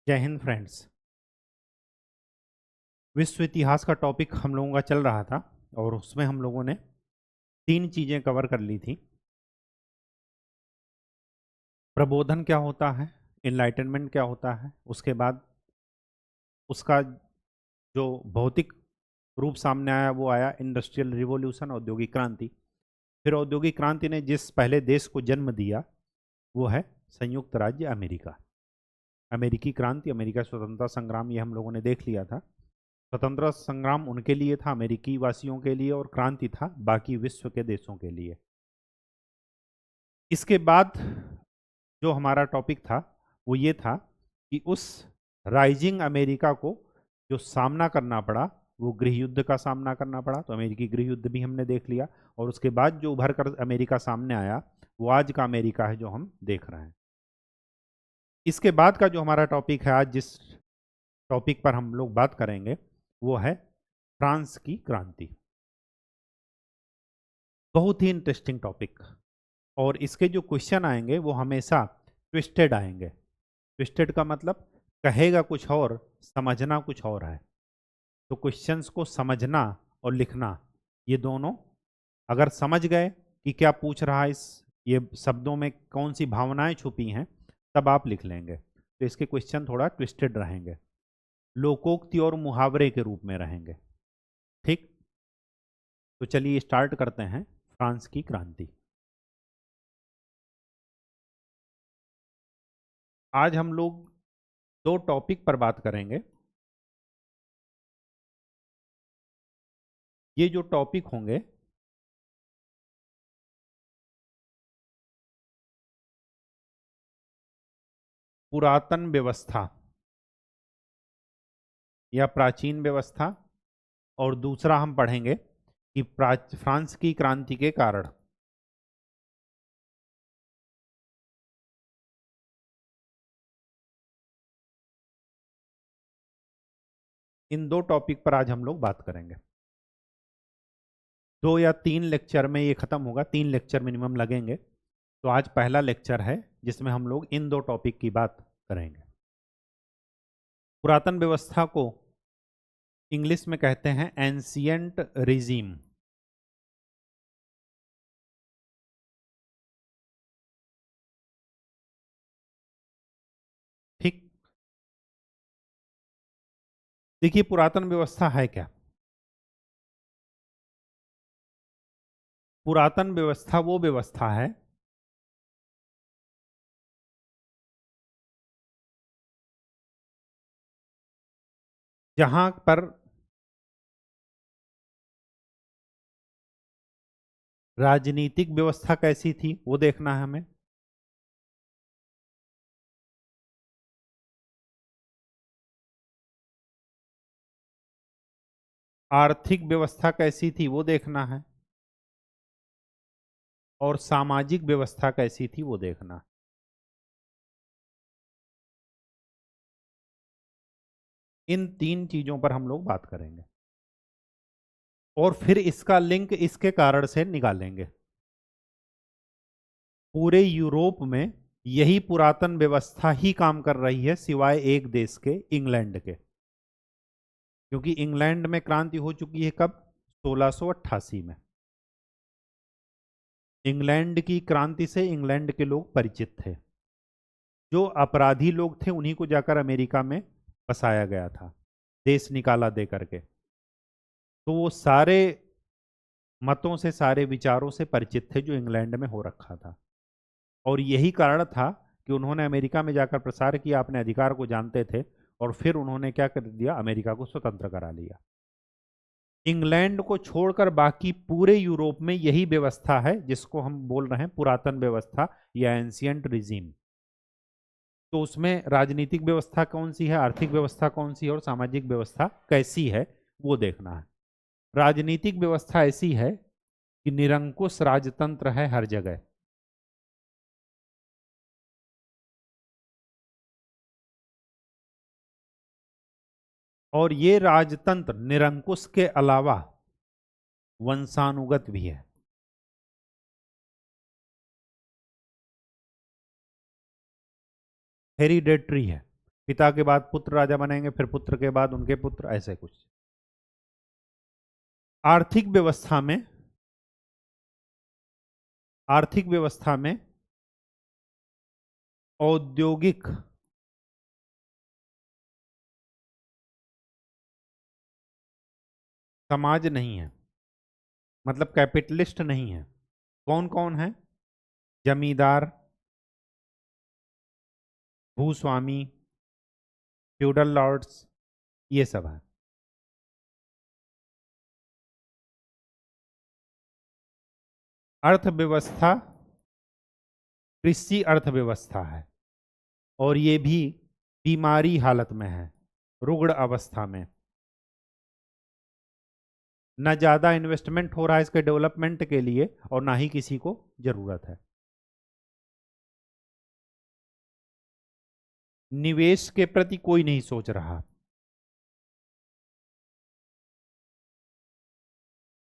जय हिंद फ्रेंड्स। विश्व इतिहास का टॉपिक हम लोगों का चल रहा था और उसमें हम लोगों ने तीन चीज़ें कवर कर ली थी। प्रबोधन क्या होता है, इनलाइटनमेंट क्या होता है, उसके बाद उसका जो भौतिक रूप सामने आया वो आया इंडस्ट्रियल रिवॉल्यूशन, औद्योगिक क्रांति। फिर औद्योगिक क्रांति ने जिस पहले देश को जन्म दिया वो है संयुक्त राज्य अमेरिका। अमेरिकी क्रांति, अमेरिका स्वतंत्रता संग्राम, ये हम लोगों ने देख लिया था। स्वतंत्रता संग्राम उनके लिए था, अमेरिकी वासियों के लिए, और क्रांति था बाकी विश्व के देशों के लिए। इसके बाद जो हमारा टॉपिक था वो ये था कि उस राइजिंग अमेरिका को जो सामना करना पड़ा वो गृह युद्ध का सामना करना पड़ा। तो अमेरिकी गृह युद्ध भी हमने देख लिया, और उसके बाद जो उभर कर अमेरिका सामने आया वो आज का अमेरिका है जो हम देख रहे हैं। इसके बाद का जो हमारा टॉपिक है आज, जिस टॉपिक पर हम लोग बात करेंगे वो है फ्रांस की क्रांति। बहुत ही इंटरेस्टिंग टॉपिक, और इसके जो क्वेश्चन आएंगे वो हमेशा ट्विस्टेड आएंगे। ट्विस्टेड का मतलब कहेगा कुछ और, समझना कुछ और है। तो क्वेश्चंस को समझना और लिखना, ये दोनों अगर समझ गए कि क्या पूछ रहा है, इस ये शब्दों में कौन सी भावनाएं छुपी हैं, तब आप लिख लेंगे। तो इसके क्वेश्चन थोड़ा ट्विस्टेड रहेंगे, लोकोक्ति और मुहावरे के रूप में रहेंगे। ठीक, तो चलिए स्टार्ट करते हैं फ्रांस की क्रांति। आज हम लोग दो टॉपिक पर बात करेंगे। ये जो टॉपिक होंगे पुरातन व्यवस्था या प्राचीन व्यवस्था, और दूसरा हम पढ़ेंगे कि फ्रांस की क्रांति के कारण। इन दो टॉपिक पर आज हम लोग बात करेंगे। 2 या 3 लेक्चर में ये खत्म होगा, 3 लेक्चर मिनिमम लगेंगे। तो आज पहला लेक्चर है जिसमें हम लोग इन दो टॉपिक की बात करेंगे। पुरातन व्यवस्था को इंग्लिश में कहते हैं एंशियंट रिजीम। ठीक, देखिए पुरातन व्यवस्था है क्या। पुरातन व्यवस्था वो व्यवस्था है जहां पर राजनीतिक व्यवस्था कैसी थी वो देखना है हमें, आर्थिक व्यवस्था कैसी थी वो देखना है, और सामाजिक व्यवस्था कैसी थी वो देखना है। इन तीन चीजों पर हम लोग बात करेंगे और फिर इसका लिंक इसके कारण से निकालेंगे। पूरे यूरोप में यही पुरातन व्यवस्था ही काम कर रही है, सिवाय एक देश के, इंग्लैंड के। क्योंकि इंग्लैंड में क्रांति हो चुकी है कब? 1688 में। इंग्लैंड की क्रांति से इंग्लैंड के लोग परिचित थे। जो अपराधी लोग थे उन्हीं को जाकर अमेरिका में बसाया गया था, देश निकाला दे करके। तो वो सारे मतों से, सारे विचारों से परिचित थे जो इंग्लैंड में हो रखा था। और यही कारण था कि उन्होंने अमेरिका में जाकर प्रसार किया, अपने अधिकार को जानते थे, और फिर उन्होंने क्या कर दिया, अमेरिका को स्वतंत्र करा लिया। इंग्लैंड को छोड़कर बाकी पूरे यूरोप में यही व्यवस्था है जिसको हम बोल रहे हैं पुरातन व्यवस्था या एंशियंट रिजीम। तो उसमें राजनीतिक व्यवस्था कौन सी है, आर्थिक व्यवस्था कौन सी है, और सामाजिक व्यवस्था कैसी है वो देखना है। राजनीतिक व्यवस्था ऐसी है कि निरंकुश राजतंत्र है हर जगह। और ये राजतंत्र निरंकुश के अलावा वंशानुगत भी है, हेरिडेटरी है। पिता के बाद पुत्र राजा बनेंगे, फिर पुत्र के बाद उनके पुत्र, ऐसे कुछ। आर्थिक व्यवस्था में औद्योगिक समाज नहीं है, मतलब कैपिटलिस्ट नहीं है। कौन कौन है? जमींदार, भूस्वामी, फ्यूडल लॉर्ड्स, ये सब है। अर्थव्यवस्था कृषि अर्थव्यवस्था है, और ये भी बीमारी हालत में है, रुग्ण अवस्था में। न ज्यादा इन्वेस्टमेंट हो रहा है इसके डेवलपमेंट के लिए, और ना ही किसी को जरूरत है। निवेश के प्रति कोई नहीं सोच रहा,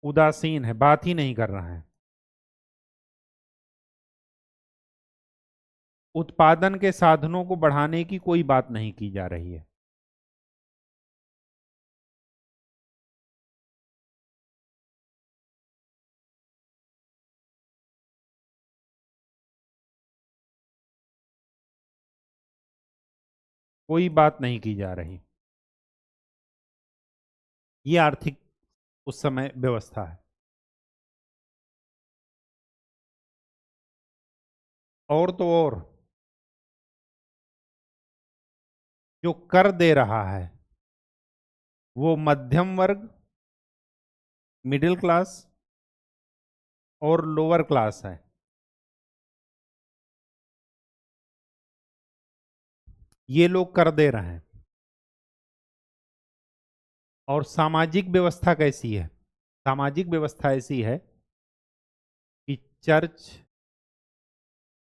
उदासीन है, बात ही नहीं कर रहा है। उत्पादन के साधनों को बढ़ाने की कोई बात नहीं की जा रही है। कोई बात नहीं की जा रही। ये आर्थिक उस समय व्यवस्था है। और तो और, जो कर दे रहा है वो मध्यम वर्ग, मिडिल क्लास और लोअर क्लास है। ये लोग कर दे रहे हैं। और सामाजिक व्यवस्था कैसी है? सामाजिक व्यवस्था ऐसी है कि चर्च,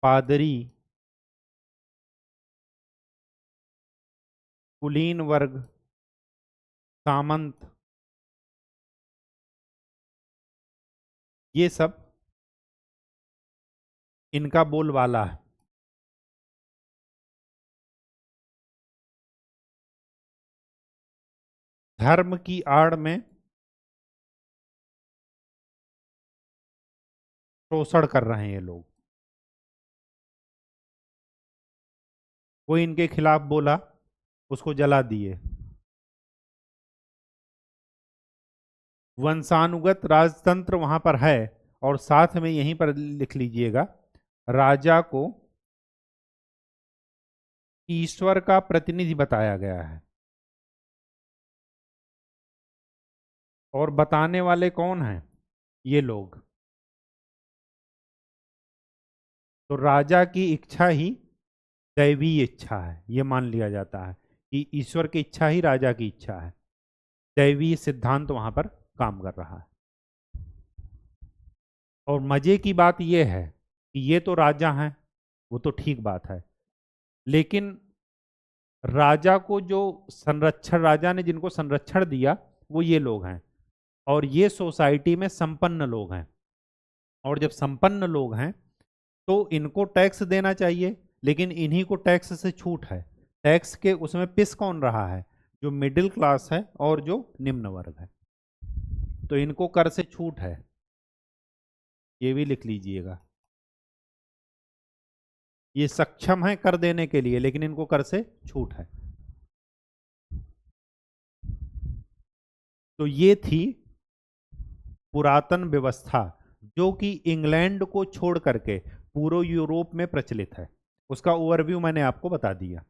पादरी, कुलीन वर्ग, सामंत, ये सब इनका बोलबाला है। धर्म की आड़ में शोषण कर रहे हैं ये लोग। कोई इनके खिलाफ बोला, उसको जला दिए। वंशानुगत राजतंत्र वहां पर है, और साथ में यहीं पर लिख लीजिएगा, राजा को ईश्वर का प्रतिनिधि बताया गया है। और बताने वाले कौन हैं? ये लोग। तो राजा की इच्छा ही दैवीय इच्छा है, ये मान लिया जाता है कि ईश्वर की इच्छा ही राजा की इच्छा है। दैवीय सिद्धांत वहां पर काम कर रहा है। और मजे की बात यह है कि ये तो राजा हैं, वो तो ठीक बात है, लेकिन राजा को जो संरक्षण, राजा ने जिनको संरक्षण दिया, वो ये लोग हैं। और ये सोसाइटी में संपन्न लोग हैं। और जब संपन्न लोग हैं तो इनको टैक्स देना चाहिए, लेकिन इन्हीं को टैक्स से छूट है। टैक्स के उसमें पिस कौन रहा है? जो मिडिल क्लास है और जो निम्न वर्ग है। तो इनको कर से छूट है, ये भी लिख लीजिएगा। ये सक्षम है कर देने के लिए, लेकिन इनको कर से छूट है। तो ये थी पुरातन व्यवस्था, जो कि इंग्लैंड को छोड़ करके पूरे यूरोप में प्रचलित है। उसका ओवरव्यू मैंने आपको बता दिया।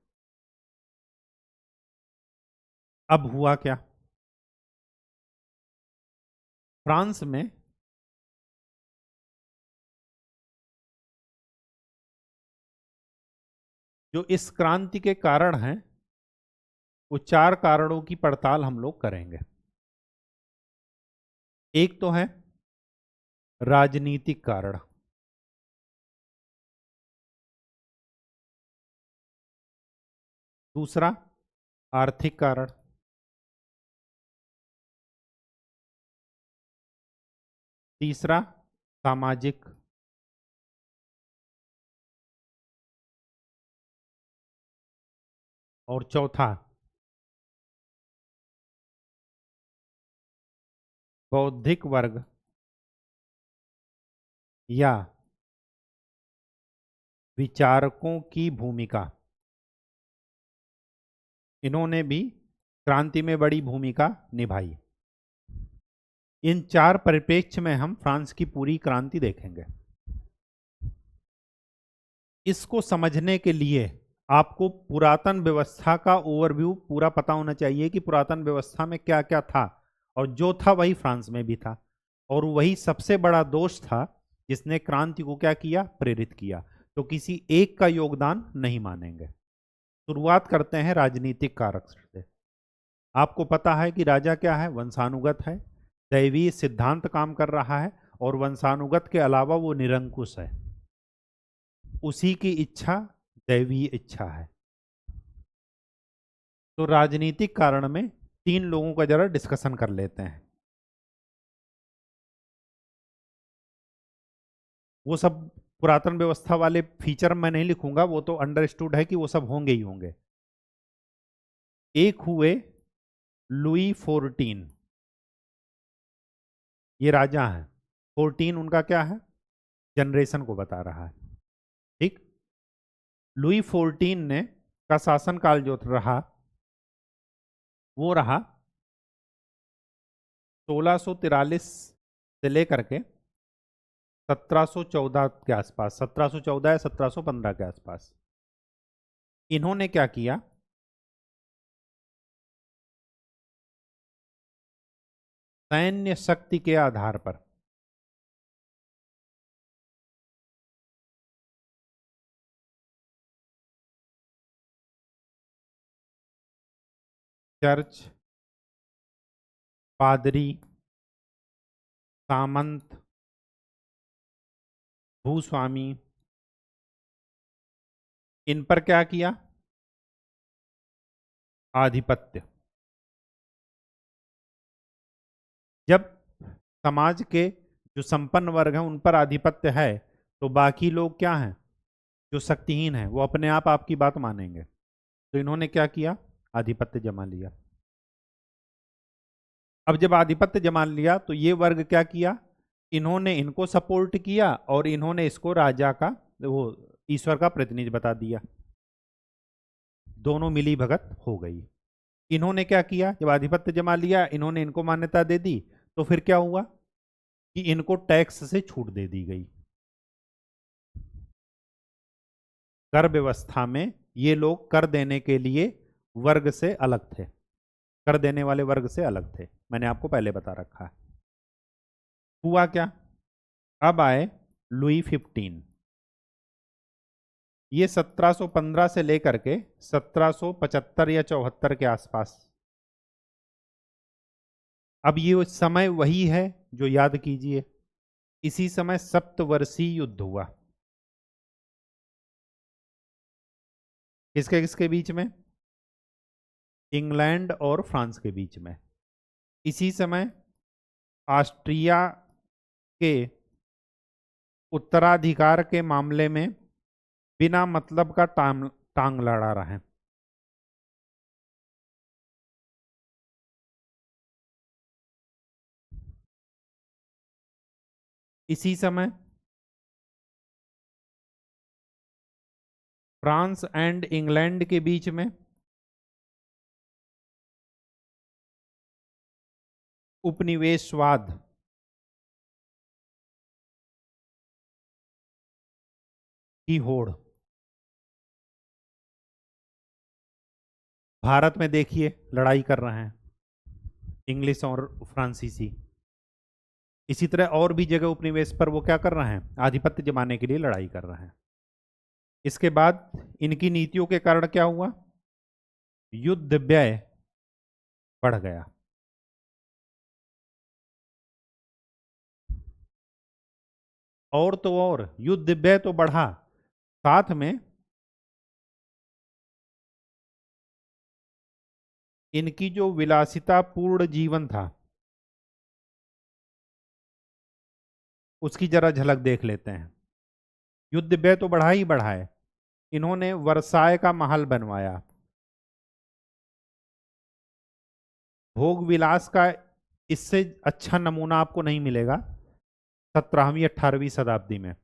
अब हुआ क्या? फ्रांस में जो इस क्रांति के कारण हैं, वो 4 कारणों की पड़ताल हम लोग करेंगे। एक तो है राजनीतिक कारण, दूसरा आर्थिक कारण, तीसरा सामाजिक, और चौथा बौद्धिक वर्ग या विचारकों की भूमिका। इन्होंने भी क्रांति में बड़ी भूमिका निभाई। इन चार परिप्रेक्ष्य में हम फ्रांस की पूरी क्रांति देखेंगे। इसको समझने के लिए आपको पुरातन व्यवस्था का ओवरव्यू पूरा पता होना चाहिए कि पुरातन व्यवस्था में क्या क्या था, और जो था वही फ्रांस में भी था, और वही सबसे बड़ा दोष था जिसने क्रांति को क्या किया, प्रेरित किया। तो किसी एक का योगदान नहीं मानेंगे। शुरुआत करते हैं राजनीतिक कारक से। आपको पता है कि राजा क्या है, वंशानुगत है, दैवीय सिद्धांत काम कर रहा है, और वंशानुगत के अलावा वो निरंकुश है। उसी की इच्छा दैवीय इच्छा है। तो राजनीतिक कारण में तीन लोगों का जरा डिस्कशन कर लेते हैं। वो सब पुरातन व्यवस्था वाले फीचर मैं नहीं लिखूंगा, वो तो अंडरस्टूड है कि वो सब होंगे ही होंगे। एक हुए लुई 14, ये राजा हैं। 14 उनका क्या है, जनरेशन को बता रहा है। ठीक, लुई 14 ने का शासनकाल जो रहा वो रहा 1643 से लेकर के 1714 के आसपास, 1714 या 1715 के आसपास। इन्होंने क्या किया, सैन्य शक्ति के आधार पर चर्च, पादरी, सामंत, भूस्वामी, इन पर क्या किया, आधिपत्य। जब समाज के जो संपन्न वर्ग हैं उन पर आधिपत्य है, तो बाकी लोग क्या हैं, जो शक्तिहीन हैं, वो अपने आप आपकी बात मानेंगे। तो इन्होंने क्या किया, आधिपत्य जमा लिया। अब जब आधिपत्य जमा लिया तो ये वर्ग क्या किया, इन्होंने इनको सपोर्ट किया और इन्होंने इसको राजा का, वो ईश्वर का प्रतिनिधि बता दिया। दोनों मिली भगत हो गई। इन्होंने क्या किया, जब आधिपत्य जमा लिया इन्होंने इनको मान्यता दे दी, तो फिर क्या हुआ कि इनको टैक्स से छूट दे दी गई। कर व्यवस्था में ये लोग कर देने के लिए वर्ग से अलग थे, कर देने वाले वर्ग से अलग थे, मैंने आपको पहले बता रखा है। हुआ क्या, अब आए लुई 15, ये 1715 से लेकर के 1775 या 74 के आसपास। अब ये समय वही है जो याद कीजिए, इसी समय सप्तवर्षीय युद्ध हुआ। किसके किसके बीच में, इंग्लैंड और फ्रांस के बीच में। इसी समय ऑस्ट्रिया के उत्तराधिकार के मामले में बिना मतलब का टांग लड़ा रहे हैं। इसी समय फ्रांस एंड इंग्लैंड के बीच में उपनिवेशवाद की होड़। भारत में देखिए लड़ाई कर रहे हैं इंग्लिश और फ्रांसीसी। इसी तरह और भी जगह उपनिवेश पर वो क्या कर रहे हैं, आधिपत्य जमाने के लिए लड़ाई कर रहे हैं। इसके बाद इनकी नीतियों के कारण क्या हुआ, युद्ध व्यय बढ़ गया। और तो और युद्ध व्यय तो बढ़ा, साथ में इनकी जो विलासिता पूर्ण जीवन था उसकी जरा झलक देख लेते हैं। युद्ध व्यय तो बढ़ा ही बढ़ा है, इन्होंने वर्साय का महल बनवाया, भोग विलास का इससे अच्छा नमूना आपको नहीं मिलेगा 17वीं 18वीं शताब्दी में।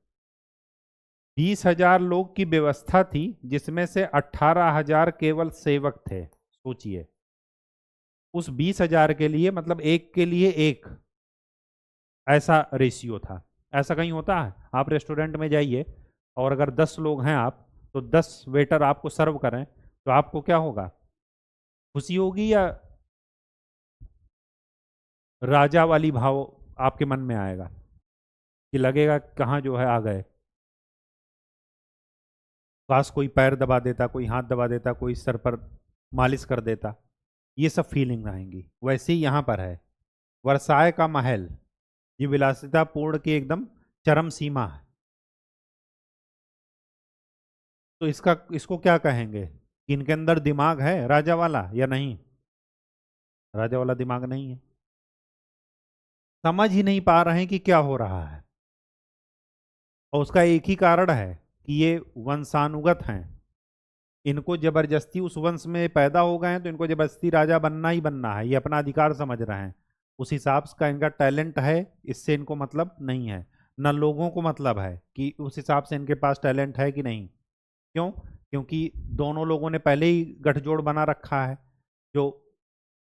20,000 लोग की व्यवस्था थी, जिसमें से 18,000 केवल सेवक थे। सोचिए, उस 20,000 के लिए मतलब एक के लिए एक, ऐसा रेशियो था। ऐसा कहीं होता है? आप रेस्टोरेंट में जाइए और अगर 10 लोग हैं आप, तो 10 वेटर आपको सर्व करें, तो आपको क्या होगा? खुशी होगी या राजा वाली भाव आपके मन में आएगा कि लगेगा कहाँ जो है आ गए? काश कोई पैर दबा देता, कोई हाथ दबा देता, कोई सर पर मालिश कर देता, ये सब फीलिंग आएंगी। वैसे ही यहाँ पर है। वर्साय का महल, ये विलासितापूर्ण की एकदम चरम सीमा है। तो इसको क्या कहेंगे कि इनके अंदर दिमाग है राजा वाला या नहीं? राजा वाला दिमाग नहीं है। समझ ही नहीं पा रहे हैं कि क्या हो रहा है। और उसका एक ही कारण है कि ये वंशानुगत हैं। इनको जबरदस्ती उस वंश में पैदा हो गए हैं, तो इनको जबरदस्ती राजा बनना ही बनना है, ये अपना अधिकार समझ रहे हैं। उस हिसाब का इनका टैलेंट है, इससे इनको मतलब नहीं है। न लोगों को मतलब है कि उस हिसाब से इनके पास टैलेंट है कि नहीं। क्यों? क्योंकि दोनों लोगों ने पहले ही गठजोड़ बना रखा है। जो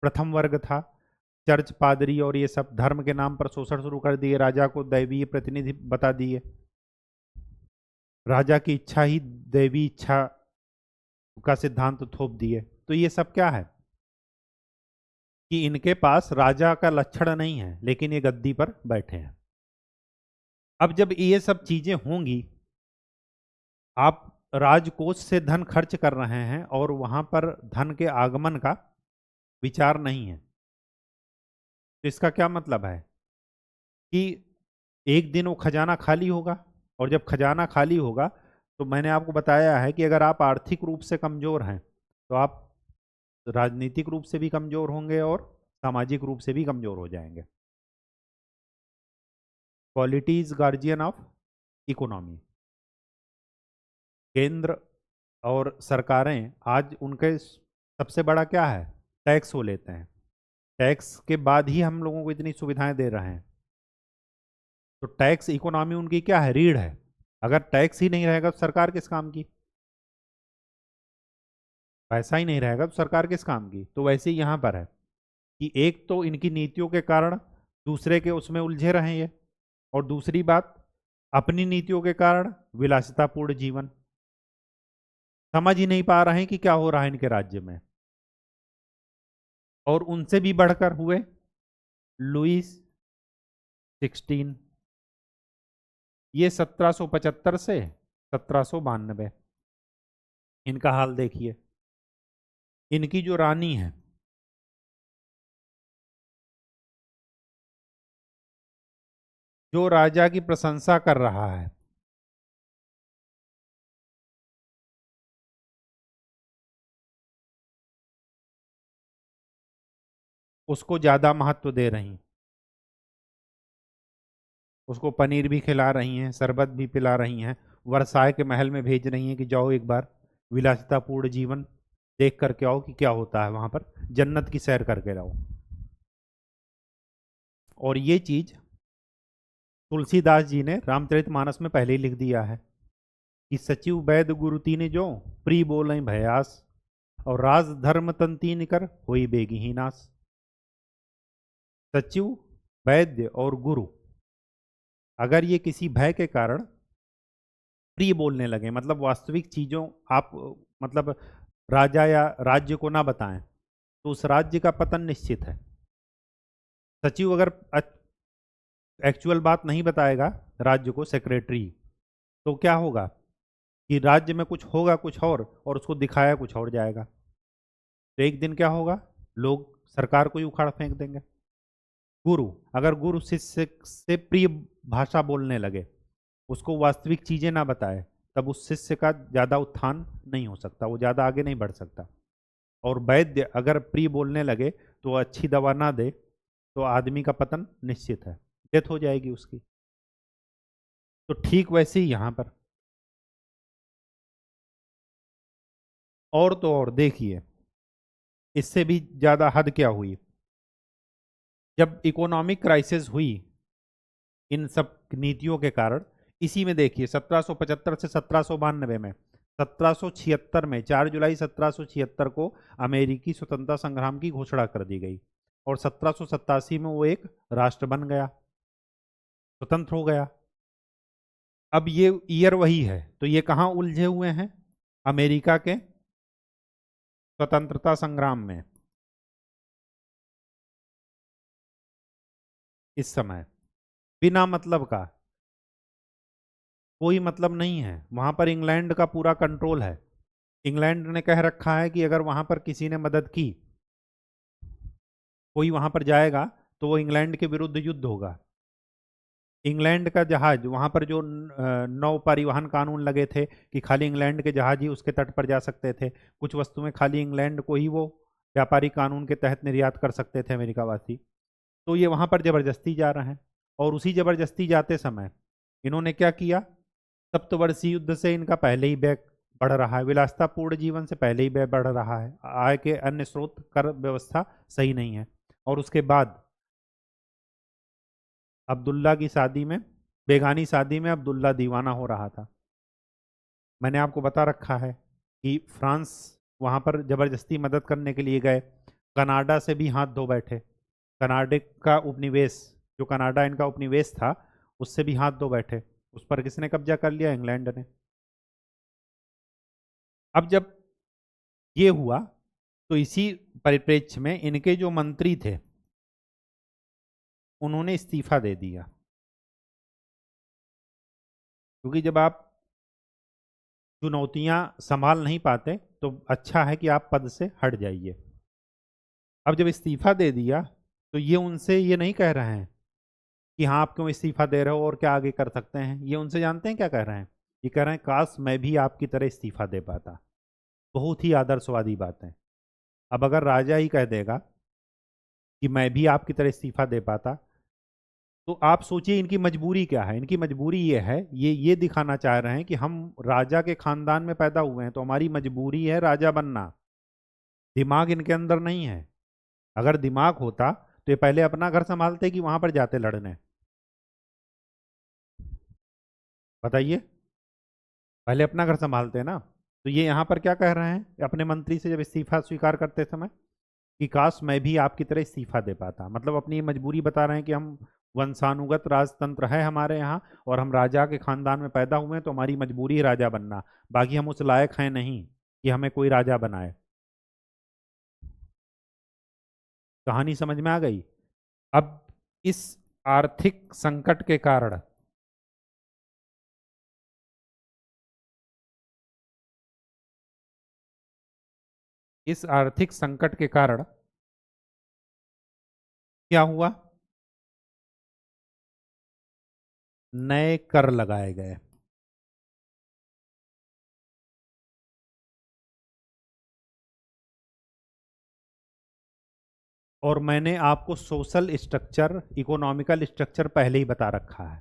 प्रथम वर्ग था, चर्च पादरी और ये सब धर्म के नाम पर शोषण शुरू कर दिए, राजा को दैवीय प्रतिनिधि बता दिए, राजा की इच्छा ही दैवी इच्छा का सिद्धांत थोप दिए। तो ये सब क्या है कि इनके पास राजा का लक्षण नहीं है, लेकिन ये गद्दी पर बैठे हैं। अब जब ये सब चीजें होंगी, आप राजकोष से धन खर्च कर रहे हैं और वहां पर धन के आगमन का विचार नहीं है, तो इसका क्या मतलब है कि एक दिन वो खजाना खाली होगा। और जब खजाना खाली होगा, तो मैंने आपको बताया है कि अगर आप आर्थिक रूप से कमजोर हैं, तो आप राजनीतिक रूप से भी कमजोर होंगे और सामाजिक रूप से भी कमजोर हो जाएंगे। Polity is guardian of economy. केंद्र और सरकारें आज उनके सबसे बड़ा क्या है? टैक्स वो लेते हैं। टैक्स के बाद ही हम लोगों को इतनी सुविधाएं दे रहे हैं। तो टैक्स इकोनॉमी उनकी क्या है? रीढ़ है। अगर टैक्स ही नहीं रहेगा तो सरकार किस काम की? पैसा ही नहीं रहेगा तो सरकार किस काम की? तो वैसे ही यहाँ पर है कि एक तो इनकी नीतियों के कारण दूसरे के उसमें उलझे रहे ये, और दूसरी बात अपनी नीतियों के कारण विलासितापूर्ण जीवन। समझ ही नहीं पा रहे हैं कि क्या हो रहा है इनके राज्य में। और उनसे भी बढ़कर हुए लुईस 16, ये 1775 से 1792। इनका हाल देखिए। इनकी जो रानी है, जो राजा की प्रशंसा कर रहा है, उसको ज्यादा महत्व दे रही, उसको पनीर भी खिला रही हैं, शरबत भी पिला रही हैं, वर्साय के महल में भेज रही हैं कि जाओ एक बार विलासितापूर्ण जीवन देख करके आओ कि क्या होता है वहां पर, जन्नत की सैर करके आओ। और ये चीज तुलसीदास जी ने रामचरितमानस में पहले ही लिख दिया है कि सचिव वैद गुरु तीन जो प्री बोले भयास, और राज धर्म तन तीन कर होई बेगी नाश। सचिव, वैद्य और गुरु, अगर ये किसी भय के कारण प्रिय बोलने लगे, मतलब वास्तविक चीजों आप मतलब राजा या राज्य को ना बताएं, तो उस राज्य का पतन निश्चित है। सचिव अगर एक्चुअल बात नहीं बताएगा राज्य को, सेक्रेटरी, तो क्या होगा कि राज्य में कुछ होगा कुछ और उसको दिखाया कुछ और जाएगा। तो एक दिन क्या होगा? लोग सरकार को ही उखाड़ फेंक देंगे। गुरु, अगर गुरु शिष्य से प्रिय भाषा बोलने लगे, उसको वास्तविक चीजें ना बताए, तब उस शिष्य का ज्यादा उत्थान नहीं हो सकता, वो ज्यादा आगे नहीं बढ़ सकता। और वैद्य अगर प्रिय बोलने लगे तो अच्छी दवा ना दे, तो आदमी का पतन निश्चित है, डेथ हो जाएगी उसकी। तो ठीक वैसे ही यहां पर। और तो और देखिए, इससे भी ज्यादा हद क्या हुई जब इकोनॉमिक क्राइसिस हुई इन सब नीतियों के कारण, इसी में देखिए 1775 से 1792 में, 1776 में 4 जुलाई 1776 को अमेरिकी स्वतंत्रता संग्राम की घोषणा कर दी गई और 1787 में वो एक राष्ट्र बन गया, स्वतंत्र हो गया। अब ये ईयर वही है, तो ये कहाँ उलझे हुए हैं? अमेरिका के स्वतंत्रता संग्राम में इस समय, बिना मतलब का, कोई मतलब नहीं है। वहां पर इंग्लैंड का पूरा कंट्रोल है। इंग्लैंड ने कह रखा है कि अगर वहां पर किसी ने मदद की, कोई वहां पर जाएगा तो वो इंग्लैंड के विरुद्ध युद्ध होगा। इंग्लैंड का जहाज, वहां पर जो नौ परिवहन कानून लगे थे कि खाली इंग्लैंड के जहाज ही उसके तट पर जा सकते थे, कुछ वस्तुएं खाली इंग्लैंड को ही वो व्यापारी कानून के तहत निर्यात कर सकते थे अमेरिका वासी, तो ये वहां पर जबरदस्ती जा रहे हैं। और उसी जबरदस्ती जाते समय इन्होंने क्या किया? सप्तवर्षीय युद्ध से इनका पहले ही व्यय बढ़ रहा है, विलासितापूर्ण जीवन से पहले ही व्यय बढ़ रहा है, आय के अन्य स्रोत कर व्यवस्था सही नहीं है। और उसके बाद अब्दुल्ला की शादी में, बेगानी शादी में अब्दुल्ला दीवाना हो रहा था। मैंने आपको बता रखा है कि फ्रांस वहां पर जबरदस्ती मदद करने के लिए गए, कनाडा से भी हाथ धो बैठे, कनाडा का उपनिवेश, जो कनाडा इनका उपनिवेश था, उससे भी हाथ धो बैठे। उस पर किसने कब्जा कर लिया? इंग्लैंड ने। अब जब ये हुआ तो इसी परिप्रेक्ष्य में इनके जो मंत्री थे उन्होंने इस्तीफा दे दिया, क्योंकि जब आप चुनौतियां संभाल नहीं पाते तो अच्छा है कि आप पद से हट जाइए। अब जब इस्तीफा दे दिया तो ये उनसे ये नहीं कह रहे हैं कि हाँ आप क्यों इस्तीफा दे रहे हो और क्या आगे कर सकते हैं। ये उनसे जानते हैं क्या कह रहे हैं? ये कह रहे हैं काश मैं भी आपकी तरह इस्तीफा दे पाता। बहुत ही आदर्शवादी बात है। अब अगर राजा ही कह देगा कि मैं भी आपकी तरह इस्तीफा दे पाता, तो आप सोचिए इनकी मजबूरी क्या है। इनकी मजबूरी ये है, ये दिखाना चाह रहे हैं कि हम राजा के खानदान में पैदा हुए हैं तो हमारी मजबूरी है राजा बनना। दिमाग इनके अंदर नहीं है। अगर दिमाग होता तो ये पहले अपना घर संभालते कि वहां पर जाते लड़ने? बताइए, पहले अपना घर संभालते हैं ना। तो ये यहाँ पर क्या कह रहे हैं अपने मंत्री से जब इस्तीफा स्वीकार करते समय, कि काश मैं भी आपकी तरह इस्तीफा दे पाता। मतलब अपनी ये मजबूरी बता रहे हैं कि हम वंशानुगत राजतंत्र है हमारे यहाँ और हम राजा के खानदान में पैदा हुए हैं तो हमारी मजबूरी है राजा बनना, बाकी हम उस लायक हैं नहीं कि हमें कोई राजा बनाए। कहानी समझ में आ गई? अब इस आर्थिक संकट के कारण, इस आर्थिक संकट के कारण क्या हुआ? नए कर लगाए गए। और मैंने आपको सोशल स्ट्रक्चर, इकोनॉमिकल स्ट्रक्चर पहले ही बता रखा है।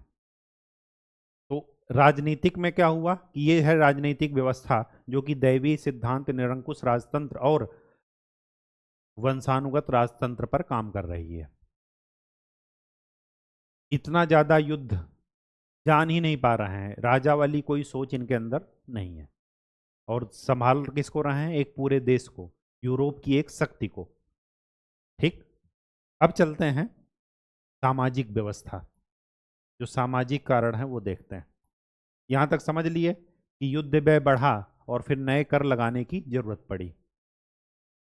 तो राजनीतिक में क्या हुआ कि ये है राजनीतिक व्यवस्था जो कि दैवीय सिद्धांत, निरंकुश राजतंत्र और वंशानुगत राजतंत्र पर काम कर रही है। इतना ज्यादा युद्ध जान ही नहीं पा रहे हैं, राजा वाली कोई सोच इनके अंदर नहीं है। और संभाल किसको रहे हैं? एक पूरे देश को, यूरोप की एक शक्ति को। ठीक। अब चलते हैं सामाजिक व्यवस्था, जो सामाजिक कारण है वो देखते हैं। यहां तक समझ लिए कि युद्ध व्यय बढ़ा और फिर नए कर लगाने की जरूरत पड़ी।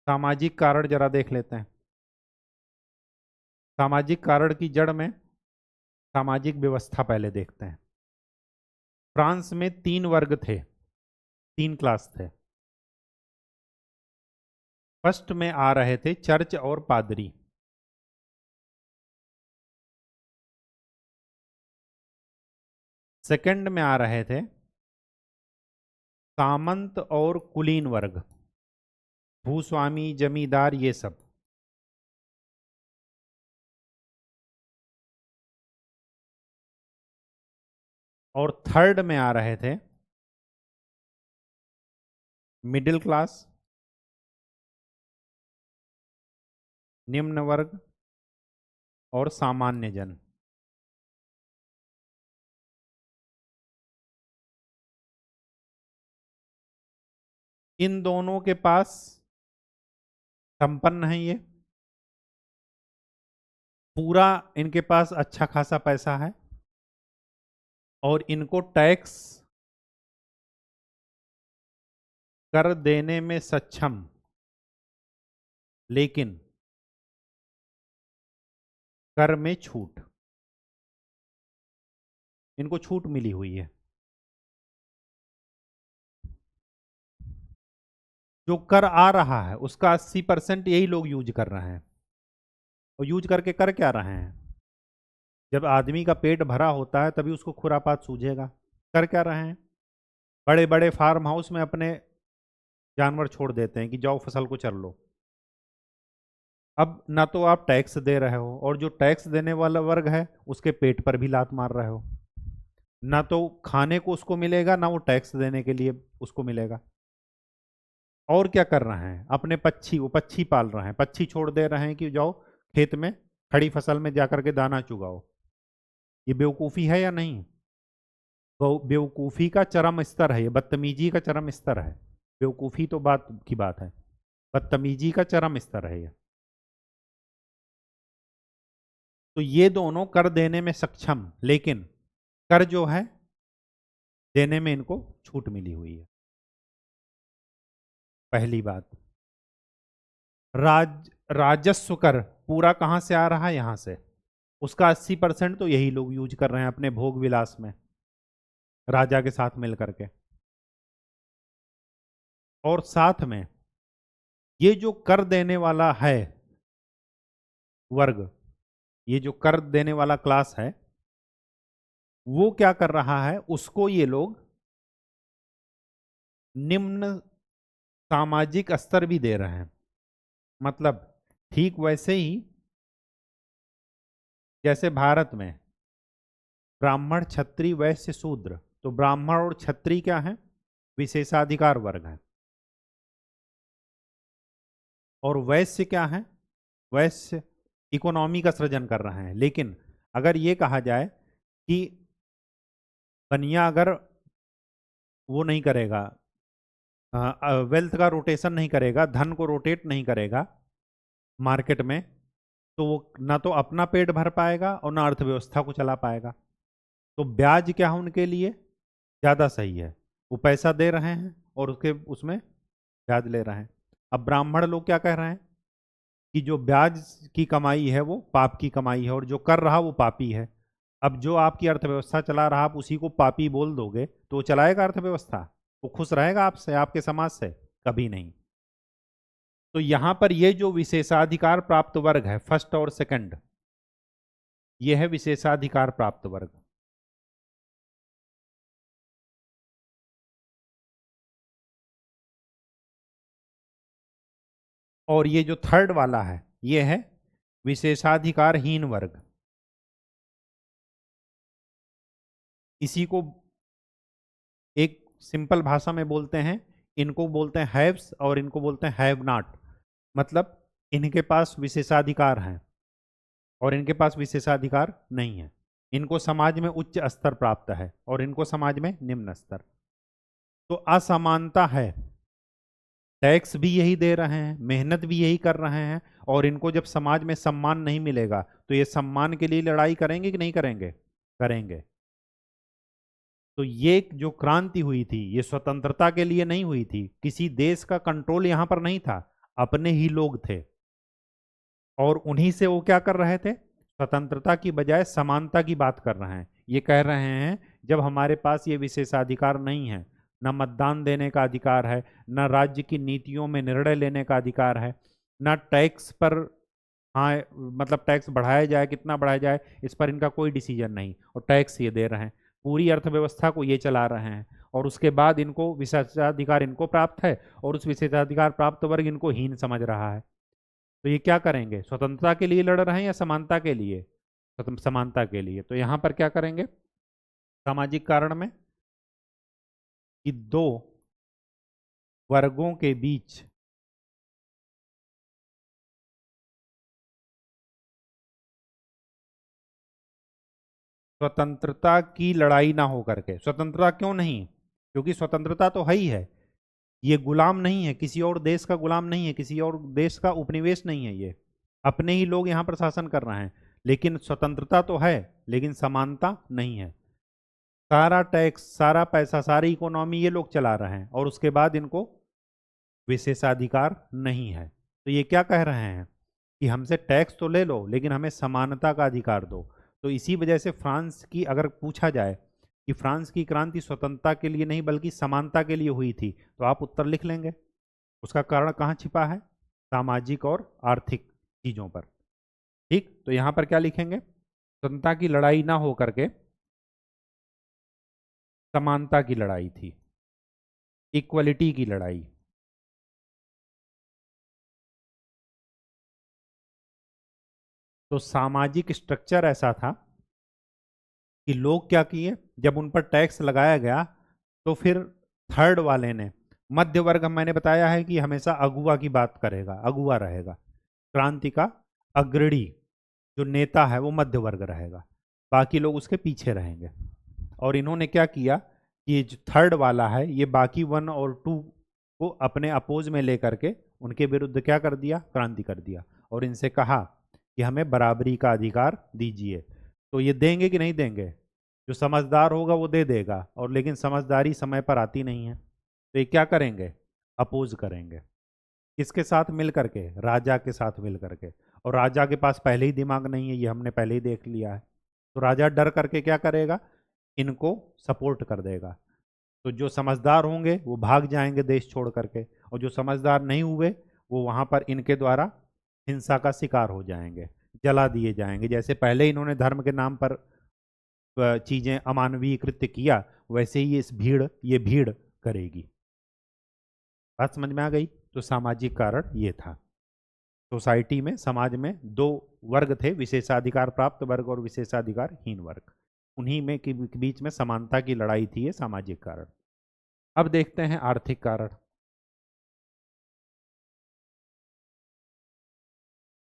सामाजिक कारण जरा देख लेते हैं। सामाजिक कारण की जड़ में सामाजिक व्यवस्था पहले देखते हैं। फ्रांस में 3 वर्ग थे, 3 क्लास थे। फर्स्ट में आ रहे थे चर्च और पादरी। सेकंड में आ रहे थे सामंत और कुलीन वर्ग, भूस्वामी, जमींदार, ये सब। और थर्ड में आ रहे थे मिडिल क्लास, निम्न वर्ग, और सामान्य जन। इन दोनों के पास संपन्न है, ये पूरा इनके पास अच्छा खासा पैसा है और इनको टैक्स कर देने में सक्षम, लेकिन कर में छूट, इनको छूट मिली हुई है। जो कर आ रहा है उसका 80% यही लोग यूज कर रहे हैं। और यूज करके कर क्या रहे हैं? जब आदमी का पेट भरा होता है तभी उसको खुरापात सूझेगा। कर क्या रहे हैं? बड़े बड़े फार्म हाउस में अपने जानवर छोड़ देते हैं कि जाओ फसल को चर लो। अब ना तो आप टैक्स दे रहे हो और जो टैक्स देने वाला वर्ग है उसके पेट पर भी लात मार रहे हो। ना तो खाने को उसको मिलेगा, ना वो टैक्स देने के लिए उसको मिलेगा। और क्या कर रहे हैं? अपने पक्षी, वो पक्षी पाल रहे हैं, पक्षी छोड़ दे रहे हैं कि जाओ खेत में खड़ी फसल में जाकर के दाना चुगाओ। ये बेवकूफ़ी है या नहीं? बेवकूफ़ी का चरम स्तर है, ये बदतमीजी का चरम स्तर है। बेवकूफ़ी तो बात की बात है, बदतमीजी का चरम स्तर है ये। तो ये दोनों कर देने में सक्षम, लेकिन कर जो है देने में इनको छूट मिली हुई है। पहली बात। राजस्व कर पूरा कहां से आ रहा है? यहां से। उसका 80% तो यही लोग यूज कर रहे हैं अपने भोग विलास में, राजा के साथ मिलकर के। और साथ में ये जो कर देने वाला है वर्ग, ये जो कर देने वाला क्लास है, वो क्या कर रहा है? उसको ये लोग निम्न सामाजिक स्तर भी दे रहे हैं। मतलब ठीक वैसे ही जैसे भारत में ब्राह्मण, क्षत्रिय, वैश्य, शूद्र, तो ब्राह्मण और क्षत्रिय क्या है? विशेषाधिकार वर्ग है। और वैश्य क्या है? वैश्य इकोनॉमी का सृजन कर रहे हैं। लेकिन अगर ये कहा जाए कि बनिया अगर वो नहीं करेगा, वेल्थ का रोटेशन नहीं करेगा, धन को रोटेट नहीं करेगा मार्केट में, तो वो ना तो अपना पेट भर पाएगा और ना अर्थव्यवस्था को चला पाएगा। तो ब्याज क्या है उनके लिए? ज़्यादा सही है। वो पैसा दे रहे हैं और उसके उसमें ब्याज ले रहे हैं। अब ब्राह्मण लोग क्या कह रहे हैं कि जो ब्याज की कमाई है वो पाप की कमाई है और जो कर रहा वो पापी है। अब जो आपकी अर्थव्यवस्था चला रहा, आप उसी को पापी बोल दोगे तो वो चलाएगा अर्थव्यवस्था? वो खुश रहेगा आपसे, आपके समाज से? कभी नहीं। तो यहां पर ये जो विशेषाधिकार प्राप्त वर्ग है, फर्स्ट और सेकंड, ये है विशेषाधिकार प्राप्त वर्ग। और ये जो थर्ड वाला है ये है विशेषाधिकारहीन वर्ग। इसी को एक सिंपल भाषा में बोलते हैं, इनको बोलते हैं हैव्स और इनको बोलते हैं हैव नॉट। मतलब इनके पास विशेषाधिकार हैं और इनके पास विशेषाधिकार नहीं है। इनको समाज में उच्च स्तर प्राप्त है और इनको समाज में निम्न स्तर। तो असमानता है। टैक्स भी यही दे रहे हैं, मेहनत भी यही कर रहे हैं, और इनको जब समाज में सम्मान नहीं मिलेगा तो ये सम्मान के लिए लड़ाई करेंगे कि नहीं करेंगे? करेंगे। तो ये जो क्रांति हुई थी ये स्वतंत्रता के लिए नहीं हुई थी, किसी देश का कंट्रोल यहां पर नहीं था, अपने ही लोग थे। और उन्हीं से वो क्या कर रहे थे? स्वतंत्रता की बजाय समानता की बात कर रहे हैं। ये कह रहे हैं जब हमारे पास ये विशेषाधिकार नहीं है, न मतदान देने का अधिकार है, न राज्य की नीतियों में निर्णय लेने का अधिकार है, न टैक्स पर, हाँ मतलब टैक्स बढ़ाया जाए कितना बढ़ाया जाए इस पर इनका कोई डिसीजन नहीं, और टैक्स ये दे रहे हैं, पूरी अर्थव्यवस्था को ये चला रहे हैं। और उसके बाद इनको विशेषाधिकार इनको प्राप्त है और उस विशेषाधिकार प्राप्त वर्ग इनको हीन समझ रहा है। तो ये क्या करेंगे? स्वतंत्रता के लिए लड़ रहे हैं या समानता के लिए? समानता के लिए। तो यहां पर क्या करेंगे सामाजिक कारण में कि दो वर्गों के बीच स्वतंत्रता की लड़ाई ना हो करके। स्वतंत्रता क्यों नहीं? क्योंकि स्वतंत्रता तो है ही है, ये गुलाम नहीं है, किसी और देश का गुलाम नहीं है, किसी और देश का उपनिवेश नहीं है, ये अपने ही लोग यहाँ पर शासन कर रहे हैं। लेकिन स्वतंत्रता तो है, लेकिन समानता नहीं है। सारा टैक्स, सारा पैसा, सारी इकोनॉमी ये लोग चला रहे हैं, और उसके बाद इनको विशेषाधिकार नहीं है। तो ये क्या कह रहे हैं कि हमसे टैक्स तो ले लो, लेकिन हमें समानता का अधिकार दो। तो इसी वजह से फ्रांस की, अगर पूछा जाए कि फ्रांस की क्रांति स्वतंत्रता के लिए नहीं बल्कि समानता के लिए हुई थी, तो आप उत्तर लिख लेंगे। उसका कारण कहाँ छिपा है? सामाजिक और आर्थिक चीजों पर। ठीक, तो यहां पर क्या लिखेंगे? स्वतंत्रता की लड़ाई ना हो करके समानता की लड़ाई थी, इक्वलिटी की लड़ाई। तो सामाजिक स्ट्रक्चर ऐसा था कि लोग क्या किए, जब उन पर टैक्स लगाया गया तो फिर थर्ड वाले ने, मध्य वर्ग, मैंने बताया है कि हमेशा अगुवा की बात करेगा, अगुवा रहेगा। क्रांति का अग्रणी जो नेता है वो मध्य वर्ग रहेगा, बाकी लोग उसके पीछे रहेंगे। और इन्होंने क्या किया कि ये जो थर्ड वाला है, ये बाकी 1 और 2 को अपने अपोज में लेकर के उनके विरुद्ध क्या कर दिया? क्रांति कर दिया। और इनसे कहा कि हमें बराबरी का अधिकार दीजिए। तो ये देंगे कि नहीं देंगे? जो समझदार होगा वो दे देगा, और लेकिन समझदारी समय पर आती नहीं है, तो ये क्या करेंगे? अपोज करेंगे। किसके साथ मिल करके? राजा के साथ मिल करके। और राजा के पास पहले ही दिमाग नहीं है, ये हमने पहले ही देख लिया है। तो राजा डर करके क्या करेगा? इनको सपोर्ट कर देगा। तो जो समझदार होंगे वो भाग जाएंगे देश छोड़ करके, और जो समझदार नहीं हुए वो वहां पर इनके द्वारा हिंसा का शिकार हो जाएंगे, जला दिए जाएंगे। जैसे पहले इन्होंने धर्म के नाम पर चीजें अमानवीय कृत्य किया, वैसे ही ये भीड़ करेगी। बात समझ में आ गई? तो सामाजिक कारण ये था। सोसाइटी में, समाज में 2 वर्ग थे, विशेषाधिकार प्राप्त वर्ग और विशेषाधिकारहीन वर्ग। उन्हीं में के बीच में समानता की लड़ाई थी, ये सामाजिक कारण। अब देखते हैं आर्थिक कारण।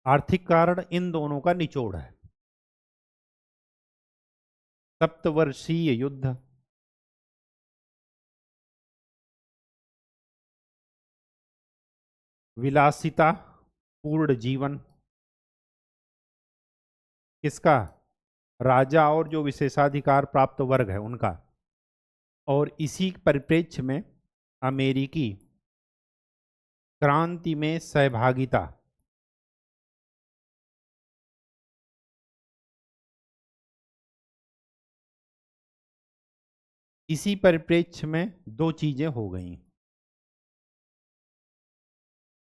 आर्थिक कारण इन दोनों का निचोड़ है। सप्तवर्षीय युद्ध, विलासिता पूर्ण जीवन, किसका? राजा और जो विशेषाधिकार प्राप्त वर्ग है उनका। और इसी परिप्रेक्ष्य में अमेरिकी क्रांति में सहभागिता, इसी परिप्रेक्ष्य में 2 चीजें हो गई।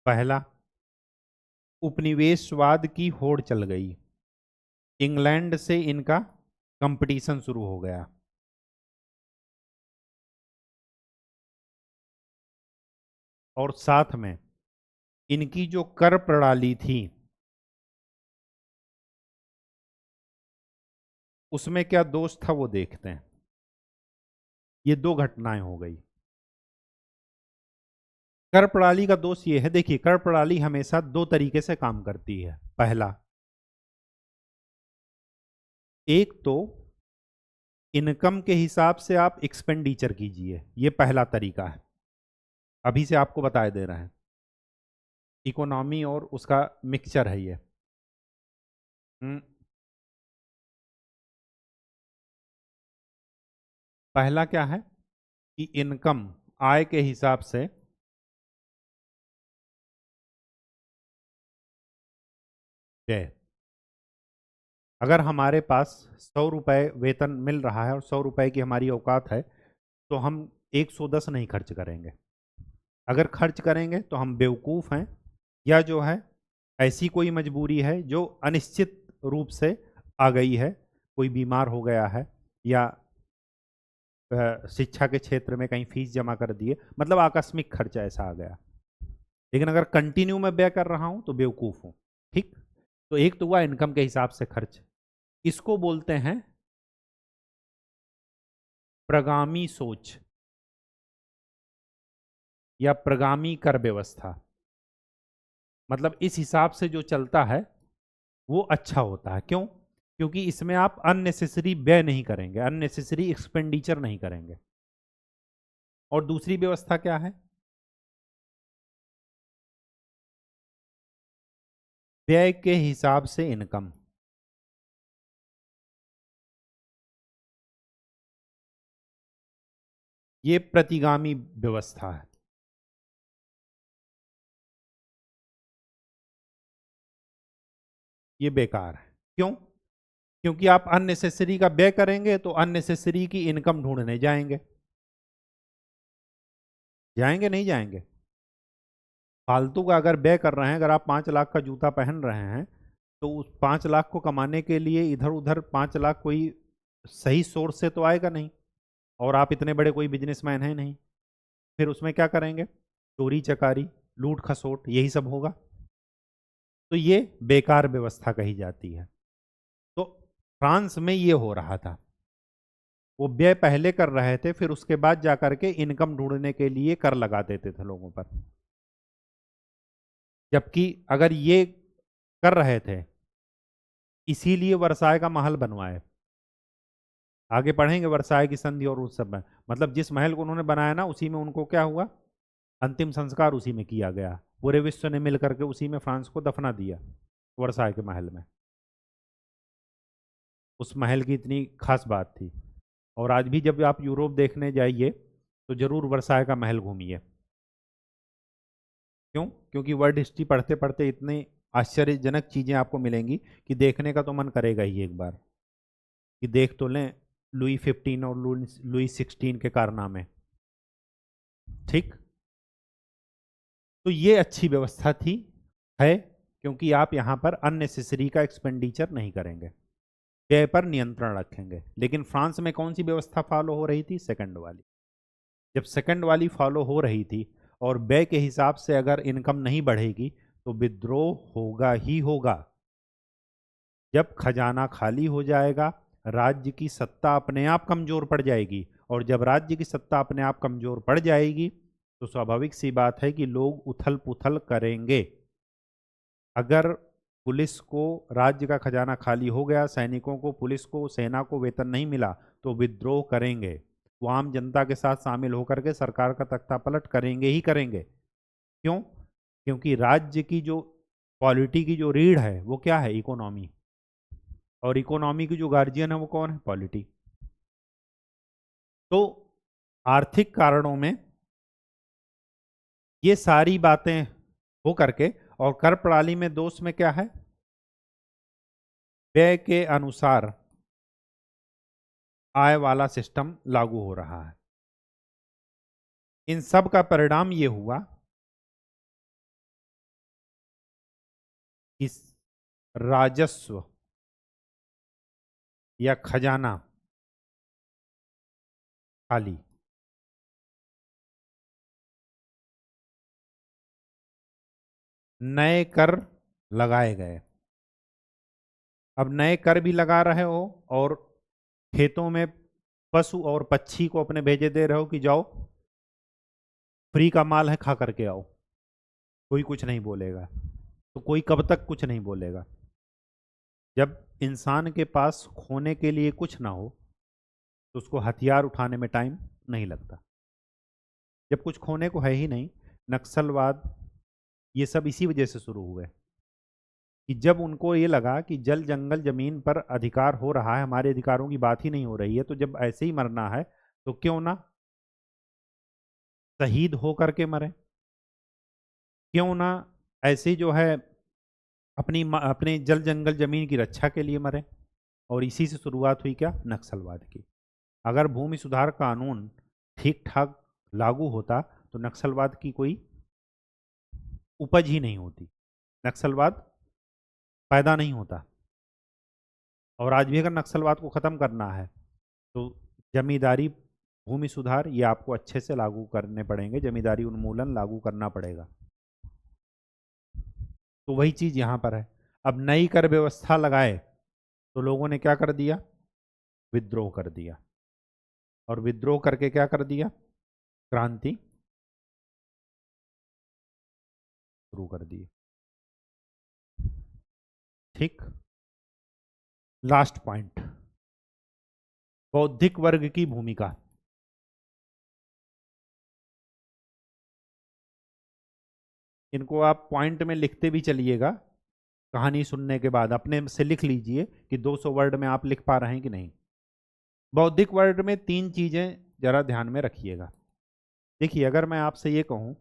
पहला, उपनिवेशवाद की होड़ चल गई, इंग्लैंड से इनका कंपटीशन शुरू हो गया। और साथ में इनकी जो कर प्रणाली थी उसमें क्या दोष था वो देखते हैं। ये 2 घटनाएं हो गई। कर प्रणाली का दोष ये है, देखिए कर प्रणाली हमेशा 2 तरीके से काम करती है। पहला, एक तो इनकम के हिसाब से आप एक्सपेंडिचर कीजिए, ये पहला तरीका है, अभी से आपको बताए दे रहे हैं। इकोनॉमी और उसका मिक्सचर है ये। पहला क्या है कि इनकम, आय के हिसाब से व्यय। अगर हमारे पास 100 रुपए वेतन मिल रहा है और 100 रुपए की हमारी औकात है, तो हम 110 नहीं खर्च करेंगे। अगर खर्च करेंगे तो हम बेवकूफ़ हैं, या जो है ऐसी कोई मजबूरी है जो अनिश्चित रूप से आ गई है, कोई बीमार हो गया है, या शिक्षा के क्षेत्र में कहीं फीस जमा कर दिए, मतलब आकस्मिक खर्चा ऐसा आ गया। लेकिन अगर कंटिन्यू मैं व्यय कर रहा हूं तो बेवकूफ़ हूं। ठीक, तो एक तो हुआ इनकम के हिसाब से खर्च, इसको बोलते हैं प्रगामी सोच या प्रगामी कर व्यवस्था। मतलब इस हिसाब से जो चलता है वो अच्छा होता है। क्यों? क्योंकि इसमें आप अननेसेसरी व्यय नहीं करेंगे, अननेसेसरी एक्सपेंडिचर नहीं करेंगे। और दूसरी व्यवस्था क्या है? व्यय के हिसाब से इनकम। ये प्रतिगामी व्यवस्था है। ये बेकार है। क्यों? क्योंकि आप अननेसेसरी का व्यय करेंगे तो अननेसेसरी की इनकम ढूंढने जाएंगे। जाएंगे नहीं जाएंगे? फालतू का अगर व्यय कर रहे हैं, अगर आप 5 लाख का जूता पहन रहे हैं, तो उस 5 लाख को कमाने के लिए इधर उधर 5 लाख कोई सही सोर्स से तो आएगा नहीं। और आप इतने बड़े कोई बिजनेसमैन हैं नहीं। फिर उसमें क्या करेंगे? चोरी चकारी, लूट खसोट, यही सब होगा। तो ये बेकार व्यवस्था कही जाती है। तो फ्रांस में ये हो रहा था, वो व्यय पहले कर रहे थे, फिर उसके बाद जाकर के इनकम ढूंढने के लिए कर लगा देते थे लोगों पर। जबकि अगर ये कर रहे थे, इसीलिए वर्साय का महल बनवाए। आगे पढ़ेंगे वर्साय की संधि और उस सब में, मतलब जिस महल को उन्होंने बनाया ना, उसी में उनको क्या हुआ, अंतिम संस्कार उसी में किया गया। पूरे विश्व ने मिलकर के उसी में फ्रांस को दफना दिया, वर्साय के महल में। उस महल की इतनी खास बात थी। और आज भी जब आप यूरोप देखने जाइए तो जरूर वर्साय का महल घूमिए। क्यों? क्योंकि वर्ल्ड हिस्ट्री पढ़ते पढ़ते इतने आश्चर्यजनक चीजें आपको मिलेंगी कि देखने का तो मन करेगा ही एक बार, कि देख तो लें लुई 15 और लुई 16 के कारनामे। ठीक। तो ये अच्छी व्यवस्था थी, है, क्योंकि आप यहाँ पर अननेसेसरी का एक्सपेंडिचर नहीं करेंगे, व्यय पर नियंत्रण रखेंगे। लेकिन फ्रांस में कौन सी व्यवस्था फॉलो हो रही थी? सेकंड वाली। जब सेकंड वाली फॉलो हो रही थी और व्यय के हिसाब से अगर इनकम नहीं बढ़ेगी तो विद्रोह होगा ही होगा। जब खजाना खाली हो जाएगा, राज्य की सत्ता अपने आप कमजोर पड़ जाएगी। और जब राज्य की सत्ता अपने आप कमजोर पड़ जाएगी तो स्वाभाविक सी बात है कि लोग उथल पुथल करेंगे। अगर पुलिस को, राज्य का खजाना खाली हो गया, सैनिकों को, पुलिस को, सेना को वेतन नहीं मिला, तो विद्रोह करेंगे। वो आम जनता के साथ शामिल होकर के सरकार का तख्ता पलट करेंगे ही करेंगे। क्यों? क्योंकि राज्य की जो पॉलिटी की जो रीढ़ है वो क्या है? इकोनॉमी। और इकोनॉमी की जो गार्जियन है वो कौन है? पॉलिटी। तो आर्थिक कारणों में ये सारी बातें हो करके, और कर प्रणाली में दोष में क्या है? व्यय के अनुसार आय वाला सिस्टम लागू हो रहा है। इन सब का परिणाम ये हुआ कि राजस्व या खजाना खाली। नए कर लगाए गए। अब नए कर भी लगा रहे हो और खेतों में पशु और पक्षी को अपने भेजे दे रहे हो कि जाओ फ्री का माल है, खा करके आओ। कोई कुछ नहीं बोलेगा। तो कोई कब तक कुछ नहीं बोलेगा? जब इंसान के पास खोने के लिए कुछ ना हो तो उसको हथियार उठाने में टाइम नहीं लगता। जब कुछ खोने को है ही नहीं, नक्सलवाद ये सब इसी वजह से शुरू हुए कि जब उनको ये लगा कि जल जंगल जमीन पर अधिकार हो रहा है, हमारे अधिकारों की बात ही नहीं हो रही है, तो जब ऐसे ही मरना है तो क्यों ना शहीद हो करके मरे, क्यों ना ऐसे जो है अपने जल जंगल जमीन की रक्षा के लिए मरे। और इसी से शुरुआत हुई क्या? नक्सलवाद की। अगर भूमि सुधार कानून ठीक ठाक लागू होता तो नक्सलवाद की कोई उपज ही नहीं होती, नक्सलवाद पैदा नहीं होता। और आज भी अगर नक्सलवाद को ख़त्म करना है तो जमींदारी, भूमि सुधार ये आपको अच्छे से लागू करने पड़ेंगे, जमींदारी उन्मूलन लागू करना पड़ेगा। तो वही चीज़ यहाँ पर है। अब नई कर व्यवस्था लगाए तो लोगों ने क्या कर दिया? विद्रोह कर दिया। और विद्रोह करके क्या कर दिया? क्रांति शुरू कर दी। ठीक। लास्ट पॉइंट, बौद्धिक वर्ग की भूमिका। इनको आप पॉइंट में लिखते भी चलिएगा, कहानी सुनने के बाद अपने से लिख लीजिए कि 200 वर्ड में आप लिख पा रहे हैं कि नहीं। बौद्धिक वर्ग में 3 चीजें जरा ध्यान में रखिएगा। देखिए, अगर मैं आपसे ये कहूं,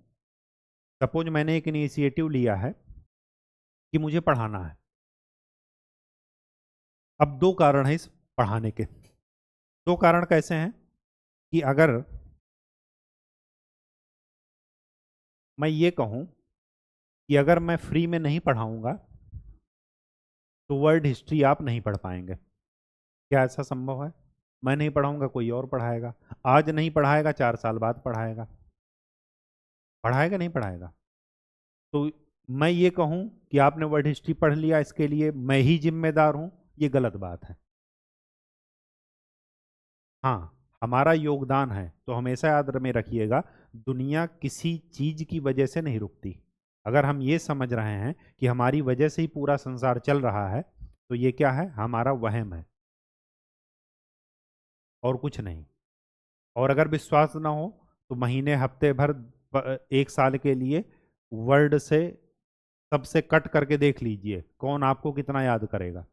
सपोज मैंने एक इनिशिएटिव लिया है कि मुझे पढ़ाना है। अब 2 कारण है इस पढ़ाने के। 2 कारण कैसे हैं कि अगर मैं ये कहूं कि अगर मैं फ्री में नहीं पढ़ाऊंगा तो वर्ल्ड हिस्ट्री आप नहीं पढ़ पाएंगे। क्या ऐसा संभव है? मैं नहीं पढ़ाऊंगा, कोई और पढ़ाएगा। आज नहीं पढ़ाएगा, 4 साल बाद पढ़ाएगा। पढ़ाएगा नहीं पढ़ाएगा? तो मैं ये कहूं कि आपने वर्ल्ड हिस्ट्री पढ़ लिया, इसके लिए मैं ही जिम्मेदार हूं, ये गलत बात है। हाँ, हमारा योगदान है, तो हमेशा याद में रखिएगा, दुनिया किसी चीज की वजह से नहीं रुकती। अगर हम ये समझ रहे हैं कि हमारी वजह से ही पूरा संसार चल रहा है, तो ये क्या है? हमारा वहम है और कुछ नहीं। और अगर विश्वास ना हो तो महीने, हफ्ते भर, 1 साल के लिए वर्ड से सबसे कट करके देख लीजिए, कौन आपको कितना याद करेगा।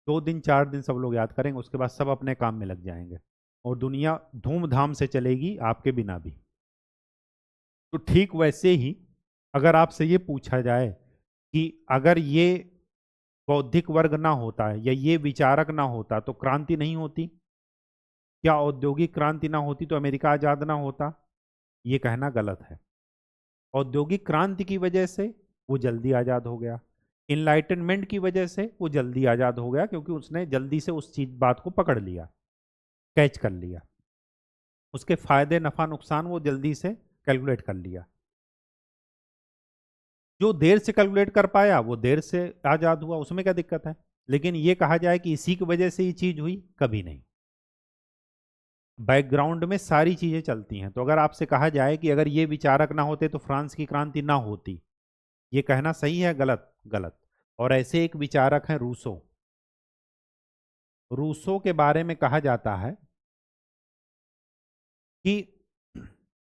2 दिन 4 दिन सब लोग याद करेंगे, उसके बाद सब अपने काम में लग जाएंगे और दुनिया धूमधाम से चलेगी आपके बिना भी। तो ठीक वैसे ही अगर आपसे ये पूछा जाए कि अगर ये बौद्धिक वर्ग ना होता है या ये विचारक ना होता तो क्रांति नहीं होती, क्या औद्योगिक क्रांति ना होती तो अमेरिका आजाद ना होता, ये कहना गलत है। औद्योगिक क्रांति की वजह से वो जल्दी आजाद हो गया, इनलाइटनमेंट की वजह से वो जल्दी आजाद हो गया, क्योंकि उसने जल्दी से उस चीज बात को पकड़ लिया, कैच कर लिया, उसके फायदे नफा नुकसान वो जल्दी से कैलकुलेट कर लिया। जो देर से कैलकुलेट कर पाया वो देर से आजाद हुआ, उसमें क्या दिक्कत है? लेकिन ये कहा जाए कि इसी की वजह से ये चीज हुई, कभी नहीं। बैकग्राउंड में सारी चीजें चलती हैं। तो अगर आपसे कहा जाए कि अगर ये विचारक ना होते तो फ्रांस की क्रांति ना होती, ये कहना सही है गलत? गलत। और ऐसे एक विचारक हैं रूसो। रूसो के बारे में कहा जाता है कि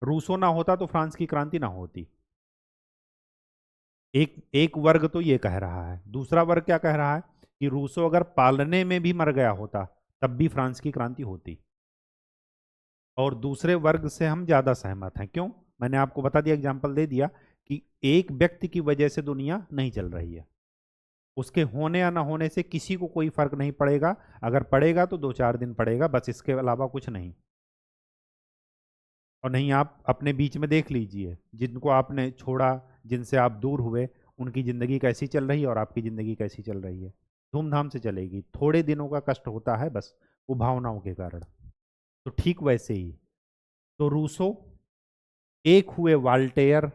रूसो ना होता तो फ्रांस की क्रांति ना होती। एक एक वर्ग तो ये कह रहा है, दूसरा वर्ग क्या कह रहा है कि रूसो अगर पालने में भी मर गया होता तब भी फ्रांस की क्रांति होती। और दूसरे वर्ग से हम ज्यादा सहमत हैं। क्यों? मैंने आपको बता दिया, एग्जाम्पल दे दिया कि एक व्यक्ति की वजह से दुनिया नहीं चल रही है, उसके होने या ना होने से किसी को कोई फर्क नहीं पड़ेगा। अगर पड़ेगा तो 2-4 दिन पड़ेगा, बस, इसके अलावा कुछ नहीं। और नहीं, आप अपने बीच में देख लीजिए, जिनको आपने छोड़ा, जिनसे आप दूर हुए, उनकी ज़िंदगी कैसी चल रही है और आपकी ज़िंदगी कैसी चल रही है। धूमधाम से चलेगी, थोड़े दिनों का कष्ट होता है बस, वो भावनाओं के कारण। तो ठीक वैसे ही, तो रूसो एक हुए, वाल्टेयर,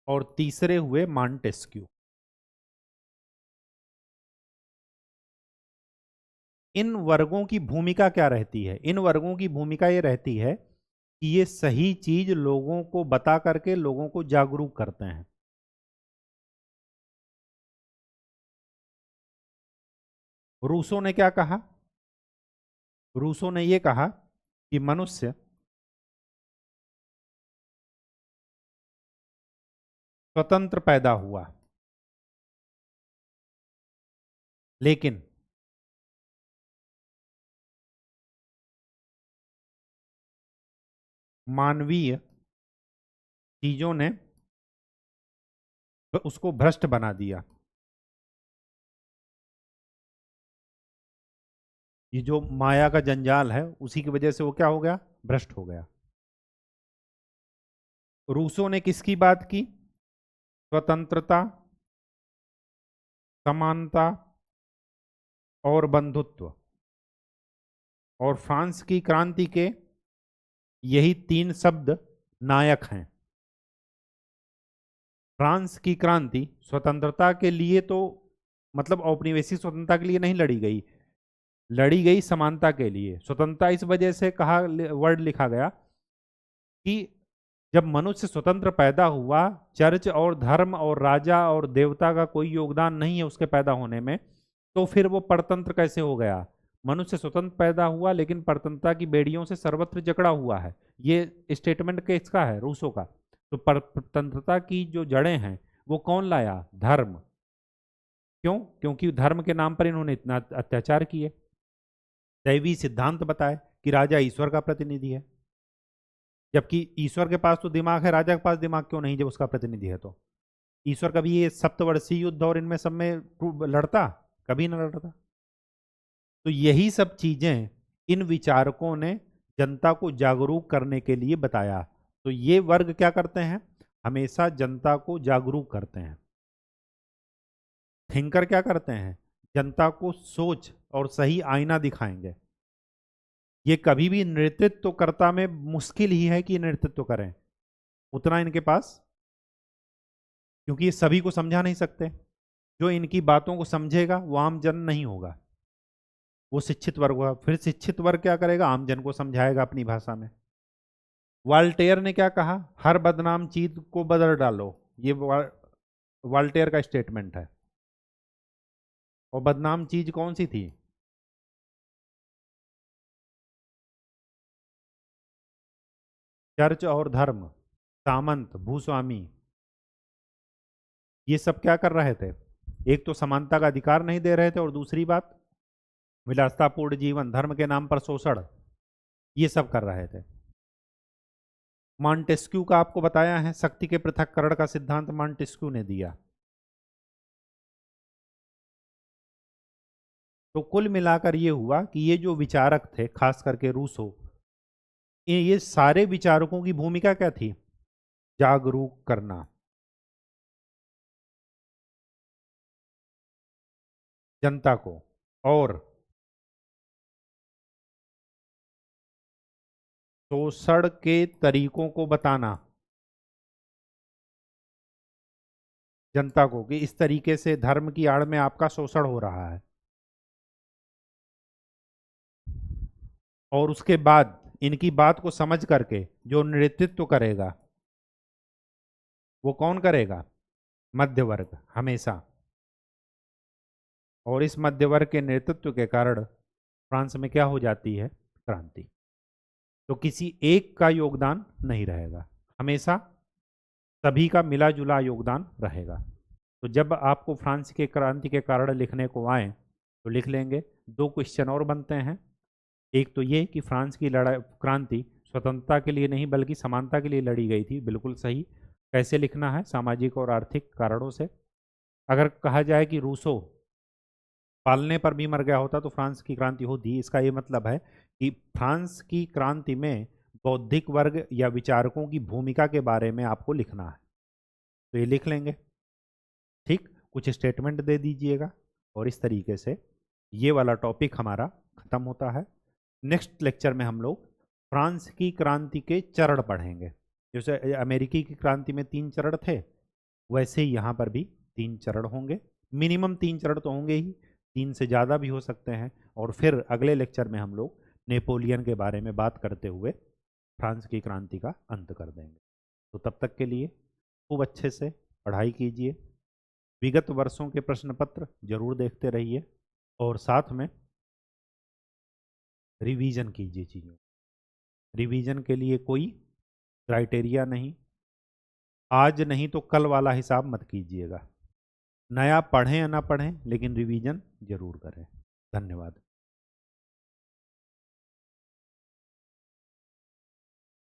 और तीसरे हुए मॉन्टेस्क्यू। इन वर्गों की भूमिका क्या रहती है? इन वर्गों की भूमिका ये रहती है कि ये सही चीज लोगों को बता करके लोगों को जागरूक करते हैं। रूसो ने क्या कहा? रूसो ने ये कहा कि मनुष्य स्वतंत्र पैदा हुआ, लेकिन मानवीय चीजों ने उसको भ्रष्ट बना दिया। ये जो माया का जंजाल है, उसी की वजह से वो क्या हो गया? भ्रष्ट हो गया। रूसो ने किसकी बात की? स्वतंत्रता, समानता और बंधुत्व। और फ्रांस की क्रांति के यही 3 शब्द नायक हैं। फ्रांस की क्रांति स्वतंत्रता के लिए तो, मतलब औपनिवेशिक स्वतंत्रता के लिए नहीं लड़ी गई, लड़ी गई समानता के लिए। स्वतंत्रता इस वजह से कहा, वर्ड लिखा गया कि जब मनुष्य स्वतंत्र पैदा हुआ, चर्च और धर्म और राजा और देवता का कोई योगदान नहीं है उसके पैदा होने में, तो फिर वो परतंत्र कैसे हो गया? मनुष्य स्वतंत्र पैदा हुआ लेकिन परतंत्रता की बेड़ियों से सर्वत्र जकड़ा हुआ है। ये स्टेटमेंट किसका है? रूसो का। तो परतंत्रता की जो जड़ें हैं वो कौन लाया? धर्म। क्यों? क्योंकि धर्म के नाम पर इन्होंने इतना अत्याचार किए। दैवी सिद्धांत बताए कि राजा ईश्वर का प्रतिनिधि है, जबकि ईश्वर के पास तो दिमाग है, राजा के पास दिमाग क्यों नहीं जब उसका प्रतिनिधि है? तो ईश्वर कभी ये सप्तवर्षीय युद्ध और इनमें सब में लड़ता? कभी ना लड़ता। तो यही सब चीजें इन विचारकों ने जनता को जागरूक करने के लिए बताया। तो ये वर्ग क्या करते हैं? हमेशा जनता को जागरूक करते हैं। थिंकर क्या करते हैं? जनता को सोच और सही आईना दिखाएंगे। ये कभी भी नेतृत्वकर्ता में मुश्किल ही है कि नेतृत्व करें उतना इनके पास, क्योंकि ये सभी को समझा नहीं सकते। जो इनकी बातों को समझेगा वो आम जन नहीं होगा, वो शिक्षित वर्ग होगा। फिर शिक्षित वर्ग क्या करेगा? आम जन को समझाएगा अपनी भाषा में। वाल्टेयर ने क्या कहा? हर बदनाम चीज को बदल डालो। ये वाल्टेयर का स्टेटमेंट है। और बदनाम चीज कौन सी थी? चर्च और धर्म, सामंत, भूस्वामी, ये सब क्या कर रहे थे? एक तो समानता का अधिकार नहीं दे रहे थे, और दूसरी बात विलासतापूर्ण जीवन, धर्म के नाम पर शोषण, ये सब कर रहे थे। मॉन्टेस्क्यू का आपको बताया है, शक्ति के पृथक्करण का सिद्धांत मॉन्टेस्क्यू ने दिया। तो कुल मिलाकर ये हुआ कि ये जो विचारक थे, खास करके रूसो, ये सारे विचारकों की भूमिका क्या थी? जागरूक करना जनता को, और शोषण के तरीकों को बताना जनता को कि इस तरीके से धर्म की आड़ में आपका शोषण हो रहा है। और उसके बाद इनकी बात को समझ करके जो नेतृत्व करेगा वो कौन करेगा? मध्य वर्ग हमेशा। और इस मध्य वर्ग के नेतृत्व के कारण फ्रांस में क्या हो जाती है? क्रांति। तो किसी एक का योगदान नहीं रहेगा, हमेशा सभी का मिला जुला योगदान रहेगा। तो जब आपको फ्रांस के क्रांति के कारण लिखने को आए तो लिख लेंगे। दो क्वेश्चन और बनते हैं। एक तो ये कि फ्रांस की लड़ाई क्रांति स्वतंत्रता के लिए नहीं बल्कि समानता के लिए लड़ी गई थी, बिल्कुल सही। कैसे लिखना है? सामाजिक और आर्थिक कारणों से। अगर कहा जाए कि रूसो पालने पर भी मर गया होता तो फ्रांस की क्रांति होती, इसका ये मतलब है कि फ्रांस की क्रांति में बौद्धिक वर्ग या विचारकों की भूमिका के बारे में आपको लिखना है। तो ये लिख लेंगे, ठीक। कुछ स्टेटमेंट दे दीजिएगा, और इस तरीके से ये वाला टॉपिक हमारा खत्म होता है। नेक्स्ट लेक्चर में हम लोग फ्रांस की क्रांति के चरण पढ़ेंगे। जैसे अमेरिकी की क्रांति में 3 चरण थे, वैसे ही यहाँ पर भी 3 चरण होंगे। मिनिमम 3 चरण तो होंगे ही, 3 से ज़्यादा भी हो सकते हैं। और फिर अगले लेक्चर में हम लोग नेपोलियन के बारे में बात करते हुए फ्रांस की क्रांति का अंत कर देंगे। तो तब तक के लिए खूब अच्छे से पढ़ाई कीजिए, विगत वर्षों के प्रश्न पत्र जरूर देखते रहिए, और साथ में रिवीजन कीजिए चीज़ों। रिवीजन के लिए कोई क्राइटेरिया नहीं, आज नहीं तो कल वाला हिसाब मत कीजिएगा। नया पढ़ें या ना पढ़ें, लेकिन रिवीजन जरूर करें। धन्यवाद।